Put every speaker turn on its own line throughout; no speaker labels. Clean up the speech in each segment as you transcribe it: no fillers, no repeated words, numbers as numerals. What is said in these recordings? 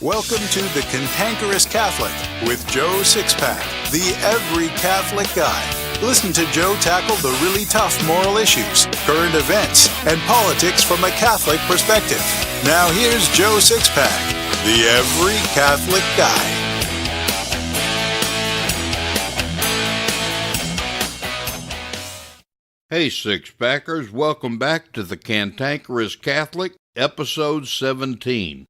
Welcome to The Cantankerous Catholic with Joe Sixpack, the every Catholic guy. Listen to Joe tackle the really tough moral issues, current events, and politics from a Catholic perspective. Now here's Joe Sixpack, the every Catholic guy.
Hey Sixpackers, welcome back to The Cantankerous Catholic, episode 17.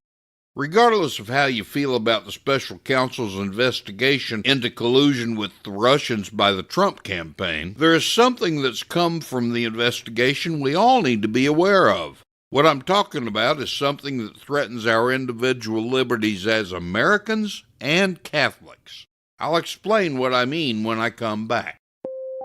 Regardless of how you feel about the special counsel's investigation into collusion with the Russians by the Trump campaign, there is something that's come from the investigation we all need to be aware of. What I'm talking about is something that threatens our individual liberties as Americans and Catholics. I'll explain what I mean when I come back.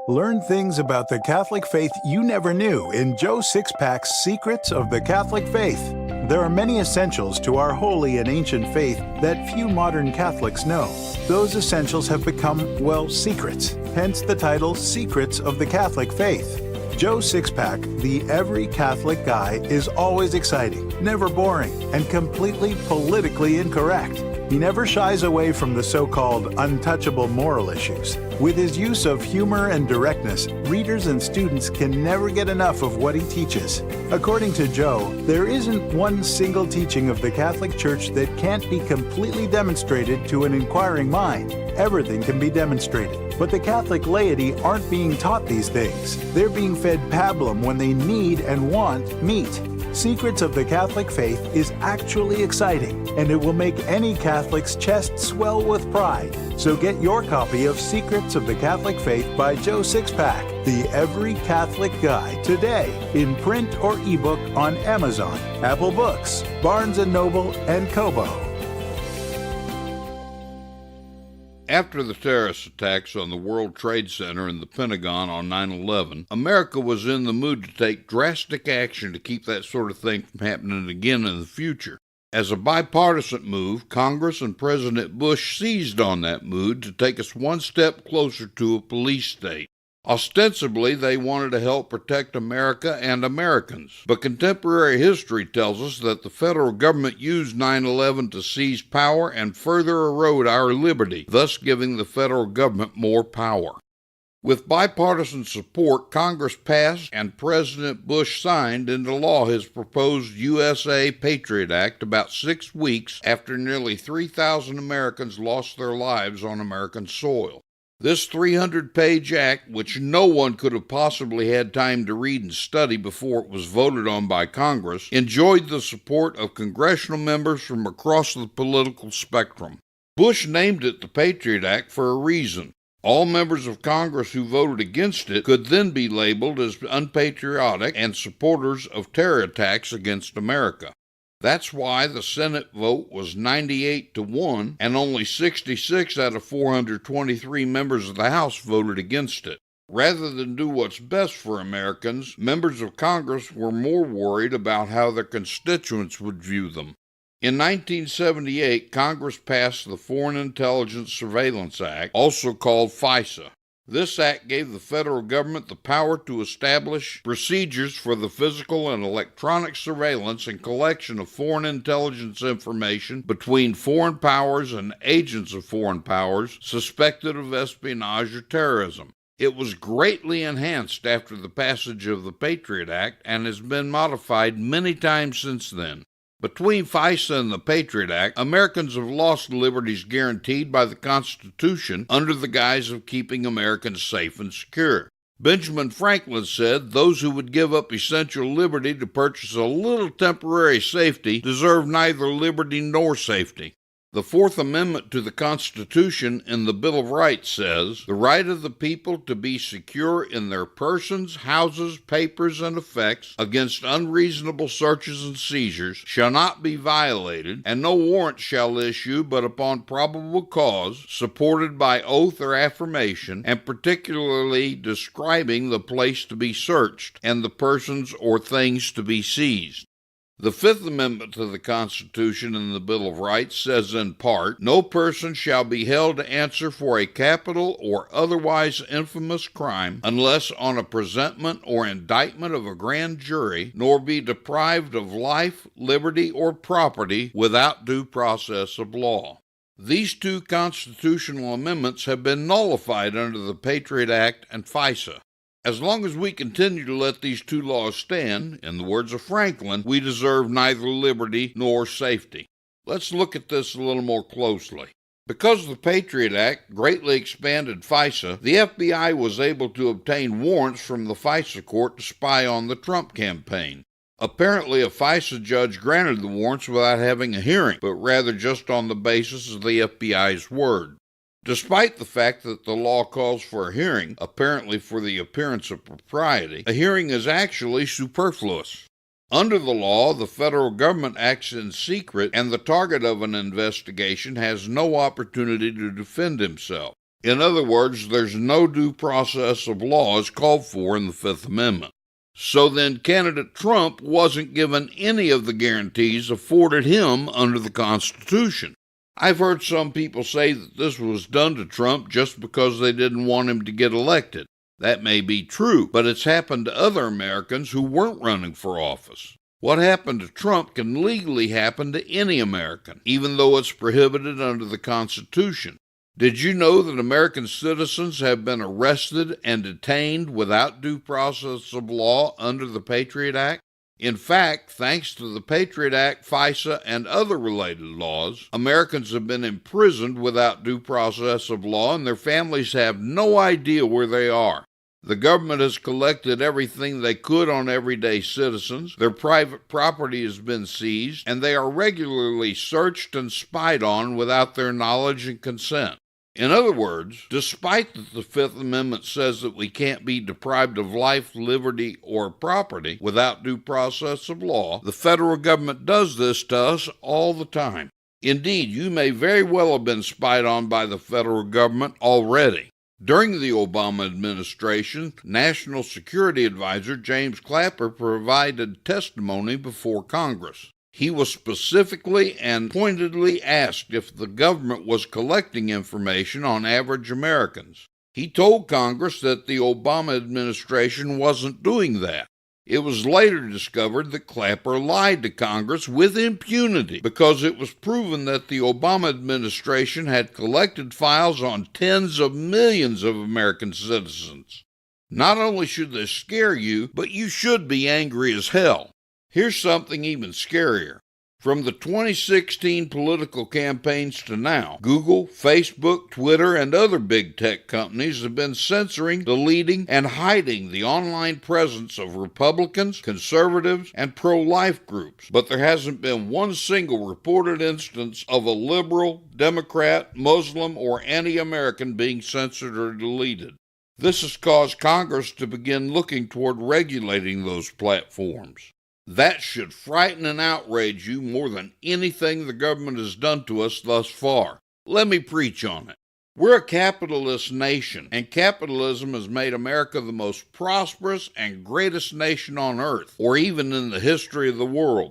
Learn things about the Catholic faith you never knew in Joe Sixpack's Secrets of the Catholic Faith. There are many essentials to our holy and ancient faith that few modern Catholics know. Those essentials have become, well, secrets, hence the title Secrets of the Catholic Faith. Joe Sixpack, the every Catholic guy, is always exciting, never boring, and completely politically incorrect. He never shies away from the so-called untouchable moral issues. With his use of humor and directness, readers and students can never get enough of what he teaches. According to Joe, there isn't one single teaching of the Catholic Church that can't be completely demonstrated to an inquiring mind. Everything can be demonstrated. But the Catholic laity aren't being taught these things. They're being fed pablum when they need and want meat. Secrets of the Catholic Faith is actually exciting, and it will make any Catholic's chest swell with pride. So get your copy of Secrets of the Catholic Faith by Joe Sixpack, the every Catholic guy, today in print or ebook on Amazon, Apple Books, Barnes & Noble, and Kobo.
After the terrorist attacks on the World Trade Center and the Pentagon on 9/11, America was in the mood to take drastic action to keep that sort of thing from happening again in the future. As a bipartisan move, Congress and President Bush seized on that mood to take us one step closer to a police state. Ostensibly, they wanted to help protect America and Americans, but contemporary history tells us that the federal government used 9/11 to seize power and further erode our liberty, thus giving the federal government more power. With bipartisan support, Congress passed and President Bush signed into law his proposed USA Patriot Act about 6 weeks after nearly 3,000 Americans lost their lives on American soil. This 300-page act, which no one could have possibly had time to read and study before it was voted on by Congress, enjoyed the support of congressional members from across the political spectrum. Bush named it the Patriot Act for a reason. All members of Congress who voted against it could then be labeled as unpatriotic and supporters of terror attacks against America. That's why the Senate vote was 98-1, and only 66 out of 423 members of the House voted against it. Rather than do what's best for Americans, members of Congress were more worried about how their constituents would view them. In 1978, Congress passed the Foreign Intelligence Surveillance Act, also called FISA. This act gave the federal government the power to establish procedures for the physical and electronic surveillance and collection of foreign intelligence information between foreign powers and agents of foreign powers suspected of espionage or terrorism. It was greatly enhanced after the passage of the Patriot Act and has been modified many times since then. Between FISA and the Patriot Act, Americans have lost liberties guaranteed by the Constitution under the guise of keeping Americans safe and secure. Benjamin Franklin said those who would give up essential liberty to purchase a little temporary safety deserve neither liberty nor safety. The Fourth Amendment to the Constitution in the Bill of Rights says, "The right of the people to be secure in their persons, houses, papers, and effects against unreasonable searches and seizures shall not be violated, and no warrant shall issue but upon probable cause, supported by oath or affirmation, and particularly describing the place to be searched, and the persons or things to be seized." The Fifth Amendment to the Constitution and the Bill of Rights says in part, "No person shall be held to answer for a capital or otherwise infamous crime unless on a presentment or indictment of a grand jury, nor be deprived of life, liberty, or property without due process of law." These two constitutional amendments have been nullified under the Patriot Act and FISA. As long as we continue to let these two laws stand, in the words of Franklin, we deserve neither liberty nor safety. Let's look at this a little more closely. Because the Patriot Act greatly expanded FISA, the FBI was able to obtain warrants from the FISA court to spy on the Trump campaign. Apparently, a FISA judge granted the warrants without having a hearing, but rather just on the basis of the FBI's word. Despite the fact that the law calls for a hearing, apparently for the appearance of propriety, a hearing is actually superfluous. Under the law, the federal government acts in secret, and the target of an investigation has no opportunity to defend himself. In other words, there's no due process of law as called for in the Fifth Amendment. So then candidate Trump wasn't given any of the guarantees afforded him under the Constitution. I've heard some people say that this was done to Trump just because they didn't want him to get elected. That may be true, but it's happened to other Americans who weren't running for office. What happened to Trump can legally happen to any American, even though it's prohibited under the Constitution. Did you know that American citizens have been arrested and detained without due process of law under the Patriot Act? In fact, thanks to the Patriot Act, FISA, and other related laws, Americans have been imprisoned without due process of law, and their families have no idea where they are. The government has collected everything they could on everyday citizens, their private property has been seized, and they are regularly searched and spied on without their knowledge and consent. In other words, despite that the Fifth Amendment says that we can't be deprived of life, liberty, or property without due process of law, the federal government does this to us all the time. Indeed, you may very well have been spied on by the federal government already. During the Obama administration, National Security Advisor James Clapper provided testimony before Congress. He was specifically and pointedly asked if the government was collecting information on average Americans. He told Congress that the Obama administration wasn't doing that. It was later discovered that Clapper lied to Congress with impunity because it was proven that the Obama administration had collected files on tens of millions of American citizens. Not only should this scare you, but you should be angry as hell. Here's something even scarier. From the 2016 political campaigns to now, Google, Facebook, Twitter, and other big tech companies have been censoring, deleting, and hiding the online presence of Republicans, conservatives, and pro-life groups. But there hasn't been one single reported instance of a liberal, Democrat, Muslim, or anti-American being censored or deleted. This has caused Congress to begin looking toward regulating those platforms. That should frighten and outrage you more than anything the government has done to us thus far. Let me preach on it. We're a capitalist nation, and capitalism has made America the most prosperous and greatest nation on earth, or even in the history of the world.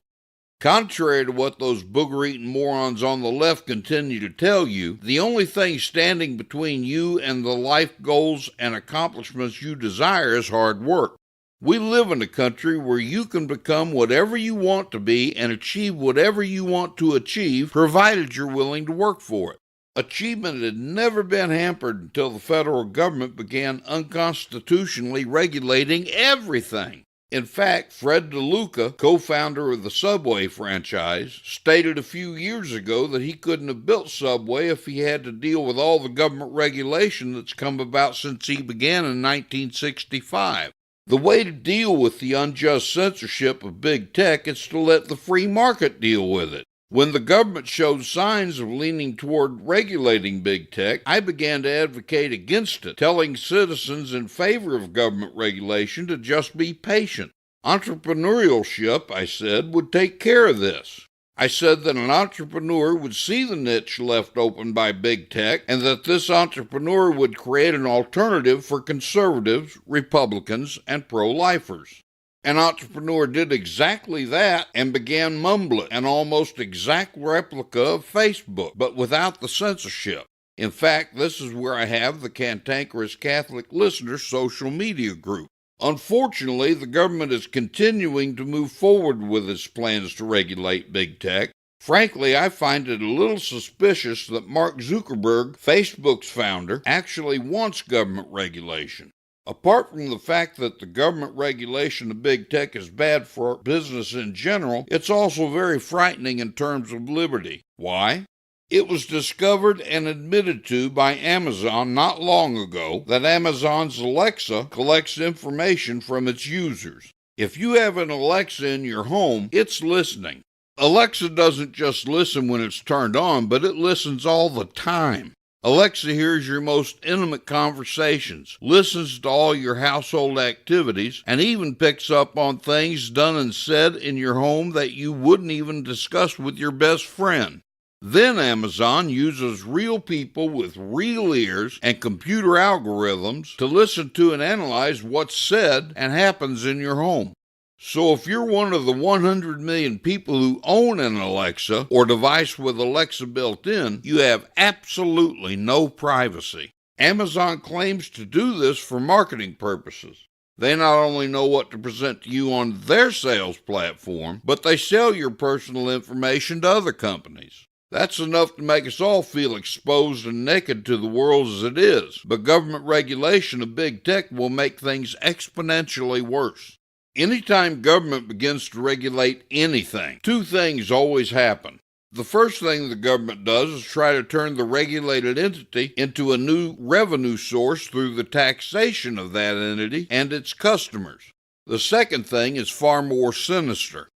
Contrary to what those booger-eating morons on the left continue to tell you, the only thing standing between you and the life goals and accomplishments you desire is hard work. We live in a country where you can become whatever you want to be and achieve whatever you want to achieve, provided you're willing to work for it. Achievement had never been hampered until the federal government began unconstitutionally regulating everything. In fact, Fred DeLuca, co-founder of the Subway franchise, stated a few years ago that he couldn't have built Subway if he had to deal with all the government regulation that's come about since he began in 1965. The way to deal with the unjust censorship of big tech is to let the free market deal with it. When the government showed signs of leaning toward regulating big tech, I began to advocate against it, telling citizens in favor of government regulation to just be patient. Entrepreneurship, I said, would take care of this. I said that an entrepreneur would see the niche left open by big tech and that this entrepreneur would create an alternative for conservatives, Republicans, and pro-lifers. An entrepreneur did exactly that and began Mumblet, an almost exact replica of Facebook, but without the censorship. In fact, this is where I have the Cantankerous Catholic Listeners social media group. Unfortunately, the government is continuing to move forward with its plans to regulate big tech. Frankly, I find it a little suspicious that Mark Zuckerberg, Facebook's founder, actually wants government regulation. Apart from the fact that the government regulation of big tech is bad for business in general, it's also very frightening in terms of liberty. Why? It was discovered and admitted to by Amazon not long ago that Amazon's Alexa collects information from its users. If you have an Alexa in your home, it's listening. Alexa doesn't just listen when it's turned on, but it listens all the time. Alexa hears your most intimate conversations, listens to all your household activities, and even picks up on things done and said in your home that you wouldn't even discuss with your best friend. Then Amazon uses real people with real ears and computer algorithms to listen to and analyze what's said and happens in your home. So if you're one of the 100 million people who own an Alexa or device with Alexa built in, you have absolutely no privacy. Amazon claims to do this for marketing purposes. They not only know what to present to you on their sales platform, but they sell your personal information to other companies. That's enough to make us all feel exposed and naked to the world as it is, but government regulation of big tech will make things exponentially worse. Anytime government begins to regulate anything, two things always happen. The first thing the government does is try to turn the regulated entity into a new revenue source through the taxation of that entity and its customers. The second thing is far more sinister.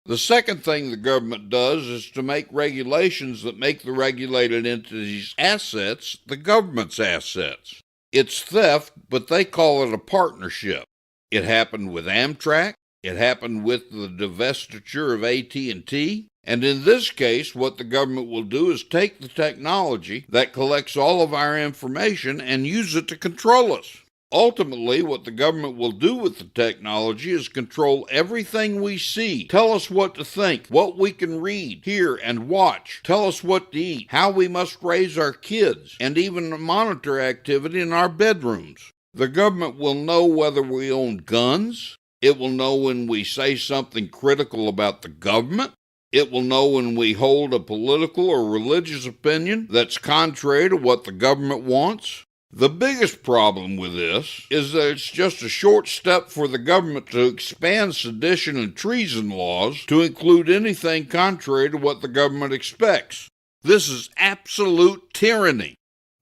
The second thing the government does is to make regulations that make the regulated entity's assets the government's assets. It's theft, but they call it a partnership. It happened with Amtrak, it happened with the divestiture of AT&T, and in this case, what the government will do is take the technology that collects all of our information and use it to control us. Ultimately, what the government will do with the technology is control everything we see, tell us what to think, what we can read, hear, and watch, tell us what to eat, how we must raise our kids, and even monitor activity in our bedrooms. The government will know whether we own guns. It will know when we say something critical about the government. It will know when we hold a political or religious opinion that's contrary to what the government wants. The biggest problem with this is that it's just a short step for the government to expand sedition and treason laws to include anything contrary to what the government expects. This is absolute tyranny.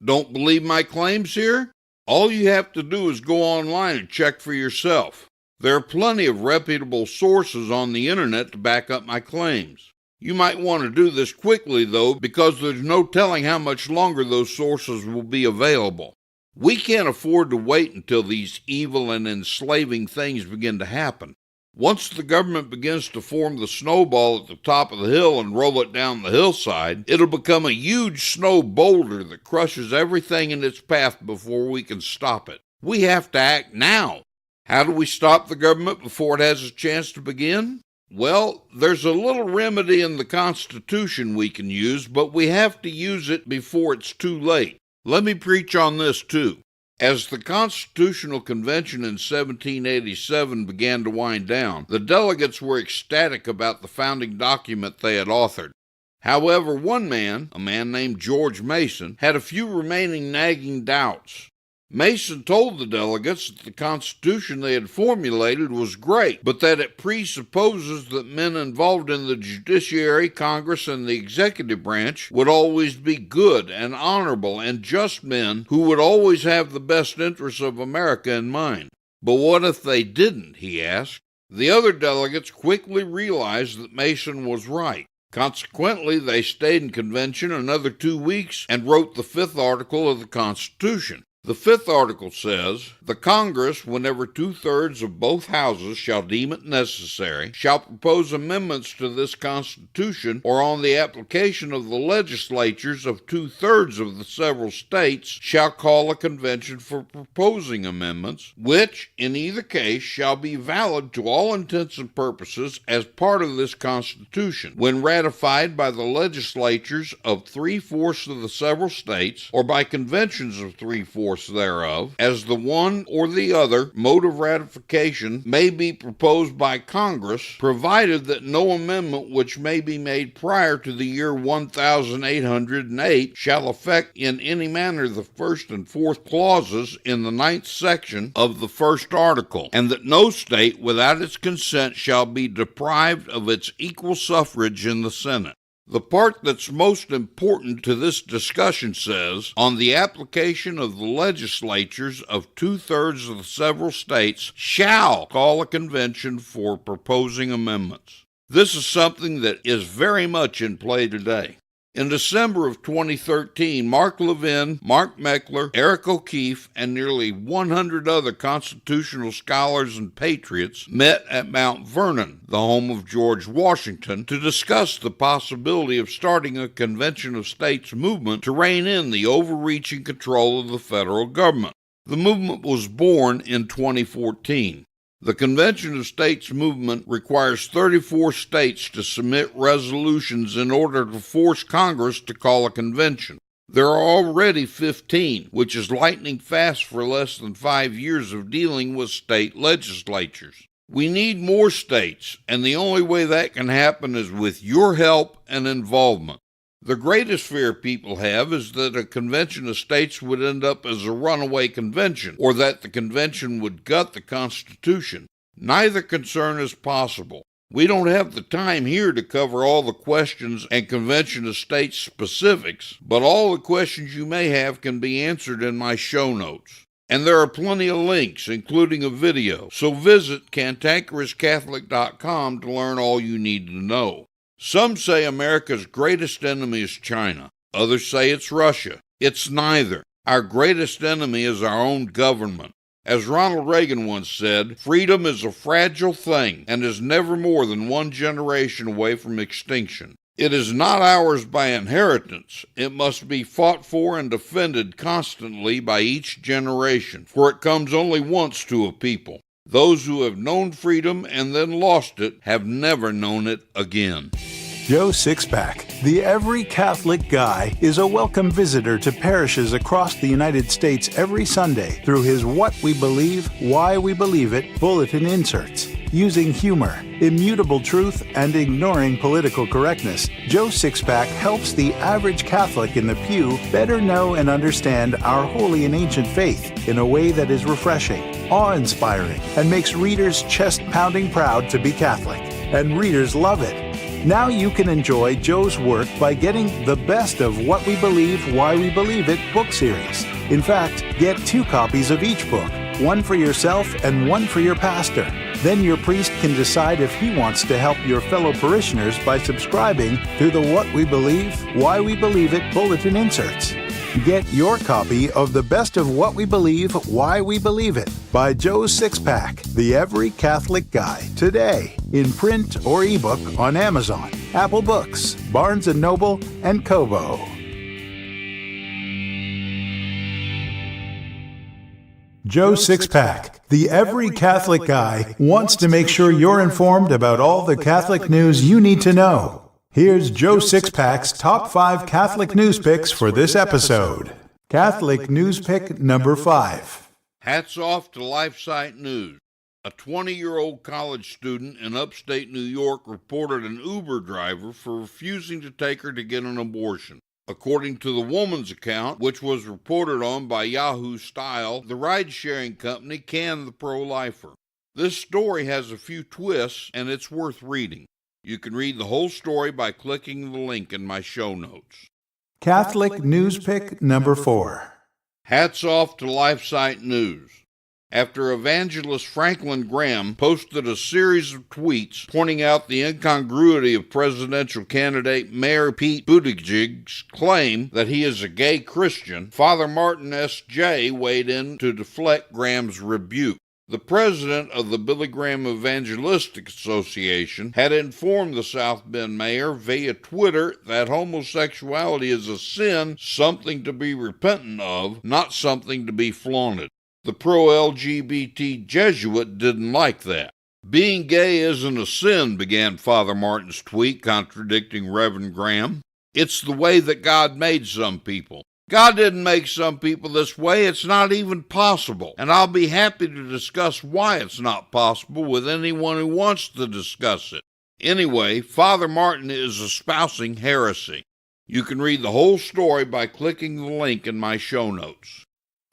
Don't believe my claims here? All you have to do is go online and check for yourself. There are plenty of reputable sources on the internet to back up my claims. You might want to do this quickly, though, because there's no telling how much longer those sources will be available. We can't afford to wait until these evil and enslaving things begin to happen. Once the government begins to form the snowball at the top of the hill and roll it down the hillside, it'll become a huge snow boulder that crushes everything in its path before we can stop it. We have to act now. How do we stop the government before it has a chance to begin? Well, there's a little remedy in the Constitution we can use, but we have to use it before it's too late. Let me preach on this too. As the Constitutional Convention in 1787 began to wind down, the delegates were ecstatic about the founding document they had authored. However, one man, a man named George Mason, had a few remaining nagging doubts. Mason told the delegates that the Constitution they had formulated was great, but that it presupposes that men involved in the judiciary, Congress, and the executive branch would always be good and honorable and just men who would always have the best interests of America in mind. But what if they didn't, he asked. The other delegates quickly realized that Mason was right. Consequently, they stayed in convention another 2 weeks and wrote the 5th article of the Constitution. The fifth article says, the Congress, whenever two-thirds of both houses shall deem it necessary, shall propose amendments to this Constitution, or on the application of the legislatures of two-thirds of the several states, shall call a convention for proposing amendments, which, in either case, shall be valid to all intents and purposes as part of this Constitution, when ratified by the legislatures of three-fourths of the several states, or by conventions of three-fourths thereof, as the one or the other mode of ratification may be proposed by Congress, provided that no amendment which may be made prior to the year 1808 shall affect in any manner the first and fourth clauses in the ninth section of the first article, and that no state without its consent shall be deprived of its equal suffrage in the Senate. The part that's most important to this discussion says, on the application of the legislatures of two-thirds of the several states shall call a convention for proposing amendments. This is something that is very much in play today. In December of 2013, Mark Levin, Mark Meckler, Eric O'Keefe, and nearly 100 other constitutional scholars and patriots met at Mount Vernon, the home of George Washington, to discuss the possibility of starting a Convention of States movement to rein in the overreaching control of the federal government. The movement was born in 2014. The Convention of States movement requires 34 states to submit resolutions in order to force Congress to call a convention. There are already 15, which is lightning fast for less than 5 years of dealing with state legislatures. We need more states, and the only way that can happen is with your help and involvement. The greatest fear people have is that a convention of states would end up as a runaway convention, or that the convention would gut the Constitution. Neither concern is possible. We don't have the time here to cover all the questions and convention of states specifics, but all the questions you may have can be answered in my show notes. And there are plenty of links, including a video, so visit cantankerouscatholic.com to learn all you need to know. Some say America's greatest enemy is China. Others say it's Russia. It's neither. Our greatest enemy is our own government. As Ronald Reagan once said, freedom is a fragile thing and is never more than one generation away from extinction. It is not ours by inheritance. It must be fought for and defended constantly by each generation, for it comes only once to a people. Those who have known freedom and then lost it have never known it again.
Joe Sixpack, the Every Catholic Guy, is a welcome visitor to parishes across the United States every Sunday through his What We Believe, Why We Believe It bulletin inserts. Using humor, immutable truth, and ignoring political correctness, Joe Sixpack helps the average Catholic in the pew better know and understand our holy and ancient faith in a way that is refreshing, awe-inspiring, and makes readers chest-pounding proud to be Catholic. And readers love it. Now you can enjoy Joe's work by getting the best of What We Believe, Why We Believe It book series. In fact, get 2 copies of each book, one for yourself and one for your pastor. Then your priest can decide if he wants to help your fellow parishioners by subscribing to the What We Believe, Why We Believe It bulletin inserts. Get your copy of The Best of What We Believe, Why We Believe It by Joe Sixpack, the Every Catholic Guy, today in print or ebook on Amazon, Apple Books, Barnes & Noble, and Kobo. Joe Sixpack, the Every Catholic Guy, wants to make sure you're informed about all the Catholic news you need to know. Here's Joe Sixpack's top 5 Catholic news picks for this episode. Catholic news pick number 5.
Hats off to LifeSite News. A 20-year-old college student in upstate New York reported an Uber driver for refusing to take her to get an abortion. According to the woman's account, which was reported on by Yahoo Style, the ride-sharing company canned the pro-lifer. This story has a few twists, and it's worth reading. You can read the whole story by clicking the link in my show notes.
Catholic news pick number 4.
Hats off to LifeSite News. after evangelist Franklin Graham posted a series of tweets pointing out the incongruity of presidential candidate Mayor Pete Buttigieg's claim that he is a gay Christian. Father Martin S.J. weighed in to deflect Graham's rebuke. The president of the Billy Graham Evangelistic Association had informed the South Bend mayor via Twitter that homosexuality is a sin, something to be repentant of, not something to be flaunted. The pro-LGBT Jesuit didn't like that. Being gay isn't a sin, began Father Martin's tweet, contradicting Reverend Graham. It's the way that God made some people. God didn't make some people this way. It's not even possible. And I'll be happy to discuss why it's not possible with anyone who wants to discuss it. Anyway, Father Martin is espousing heresy. You can read the whole story by clicking the link in my show notes.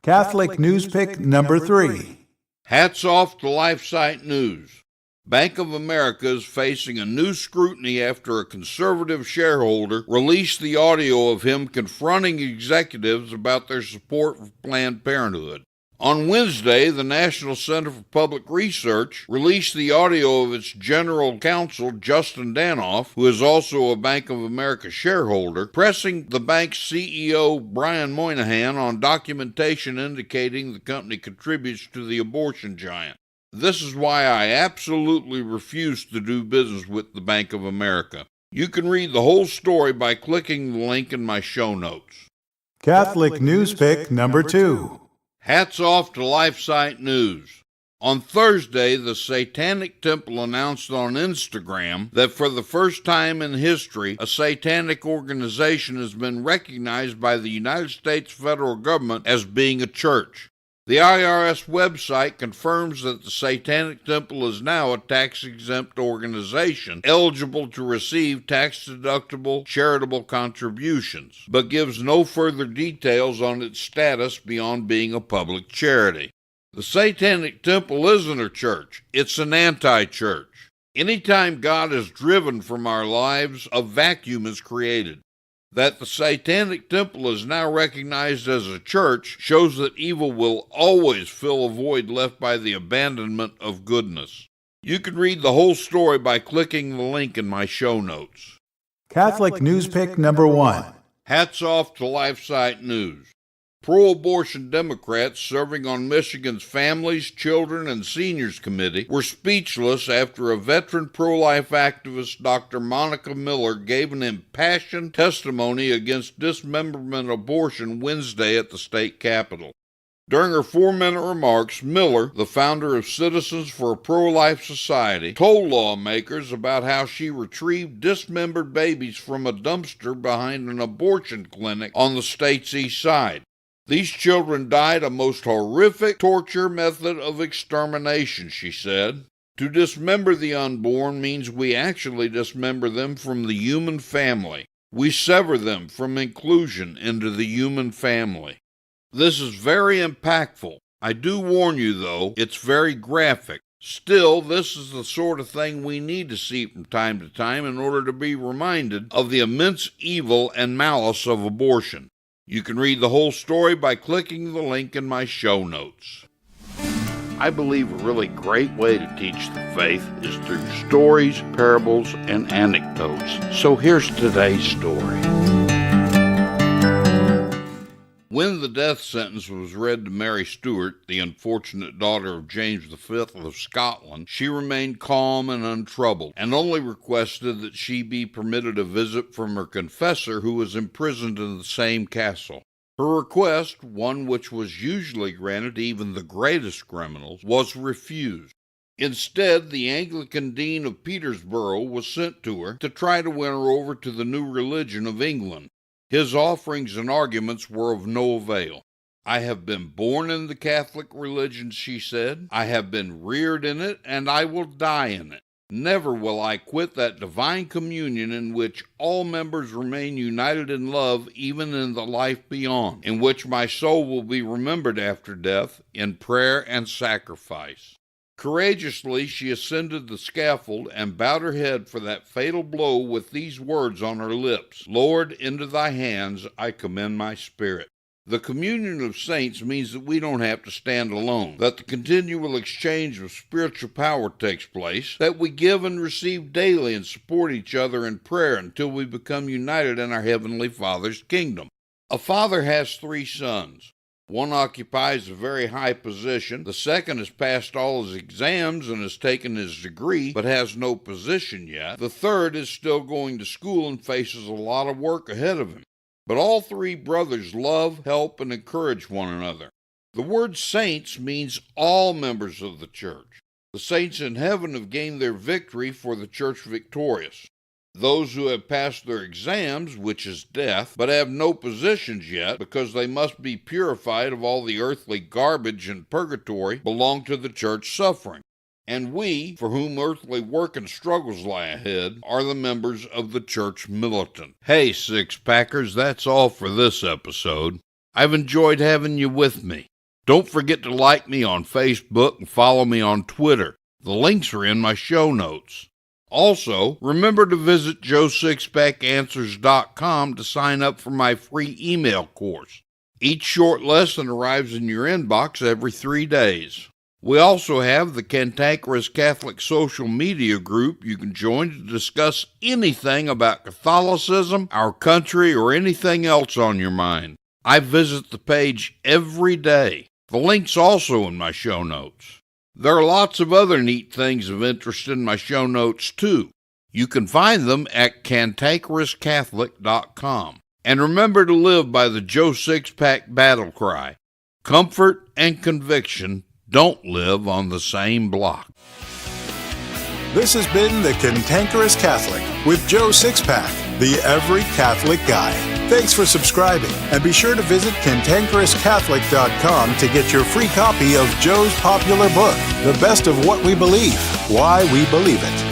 Catholic News Pick number 3.
Hats off to LifeSite News. Bank of America is facing a new scrutiny after a conservative shareholder released the audio of him confronting executives about their support for Planned Parenthood. On Wednesday, the National Center for Public Research released the audio of its general counsel, Justin Danoff, who is also a Bank of America shareholder, pressing the bank's CEO, Brian Moynihan, on documentation indicating the company contributes to the abortion giant. This is why I absolutely refuse to do business with the Bank of America. You can read the whole story by clicking the link in my show notes.
Catholic News Pick number 2.
Hats off to LifeSite News. On Thursday, the Satanic Temple announced on Instagram that for the first time in history, a satanic organization has been recognized by the United States federal government as being a church. The IRS website confirms that the Satanic Temple is now a tax-exempt organization, eligible to receive tax-deductible charitable contributions, but gives no further details on its status beyond being a public charity. The Satanic Temple isn't a church, it's an anti-church. Anytime God is driven from our lives, a vacuum is created. That the Satanic Temple is now recognized as a church shows that evil will always fill a void left by the abandonment of goodness. You can read the whole story by clicking the link in my show notes.
Catholic News Pick number 1.
Hats off to LifeSite News. Pro-abortion Democrats serving on Michigan's Families, Children, and Seniors Committee were speechless after a veteran pro-life activist, Dr. Monica Miller, gave an impassioned testimony against dismemberment abortion Wednesday at the state capitol. During her 4-minute remarks, Miller, the founder of Citizens for a Pro-Life Society, told lawmakers about how she retrieved dismembered babies from a dumpster behind an abortion clinic on the state's east side. These children died a most horrific torture method of extermination, she said. To dismember the unborn means we actually dismember them from the human family. We sever them from inclusion into the human family. This is very impactful. I do warn you, though, it's very graphic. Still, this is the sort of thing we need to see from time to time in order to be reminded of the immense evil and malice of abortion. You can read the whole story by clicking the link in my show notes. I believe a really great way to teach the faith is through stories, parables, and anecdotes. So here's today's story. When the death sentence was read to Mary Stuart, the unfortunate daughter of James V of Scotland, she remained calm and untroubled, and only requested that she be permitted a visit from her confessor who was imprisoned in the same castle. Her request, one which was usually granted to even the greatest criminals, was refused. Instead, the Anglican Dean of Peterborough was sent to her to try to win her over to the new religion of England. His offerings and arguments were of no avail. I have been born in the Catholic religion, she said. I have been reared in it, and I will die in it. Never will I quit that divine communion in which all members remain united in love, even in the life beyond, in which my soul will be remembered after death in prayer and sacrifice. Courageously she ascended the scaffold and bowed her head for that fatal blow with these words on her lips, "Lord, into thy hands I commend my spirit." The communion of saints means that we don't have to stand alone, that the continual exchange of spiritual power takes place, that we give and receive daily and support each other in prayer until we become united in our Heavenly Father's kingdom. A father has 3 sons. One occupies a very high position, the second has passed all his exams and has taken his degree, but has no position yet. The third is still going to school and faces a lot of work ahead of him. But all 3 brothers love, help, and encourage one another. The word saints means all members of the church. The saints in heaven have gained their victory for the church victorious. Those who have passed their exams, which is death, but have no positions yet because they must be purified of all the earthly garbage in purgatory, belong to the church suffering. And we, for whom earthly work and struggles lie ahead, are the members of the church militant. Hey, Six-Packers, that's all for this episode. I've enjoyed having you with me. Don't forget to like me on Facebook and follow me on Twitter. The links are in my show notes. Also, remember to visit joesixpackanswers.com to sign up for my free email course. Each short lesson arrives in your inbox every 3 days. We also have the Cantankerous Catholic social media group you can join to discuss anything about Catholicism, our country, or anything else on your mind. I visit the page every day. The link's also in my show notes. There are lots of other neat things of interest in my show notes, too. You can find them at cantankerouscatholic.com. And remember to live by the Joe Sixpack battle cry. Comfort and conviction don't live on the same block.
This has been The Cantankerous Catholic with Joe Sixpack, the Every Catholic Guy. Thanks for subscribing, and be sure to visit cantankerouscatholic.com to get your free copy of Joe's popular book, The Best of What We Believe, Why We Believe It.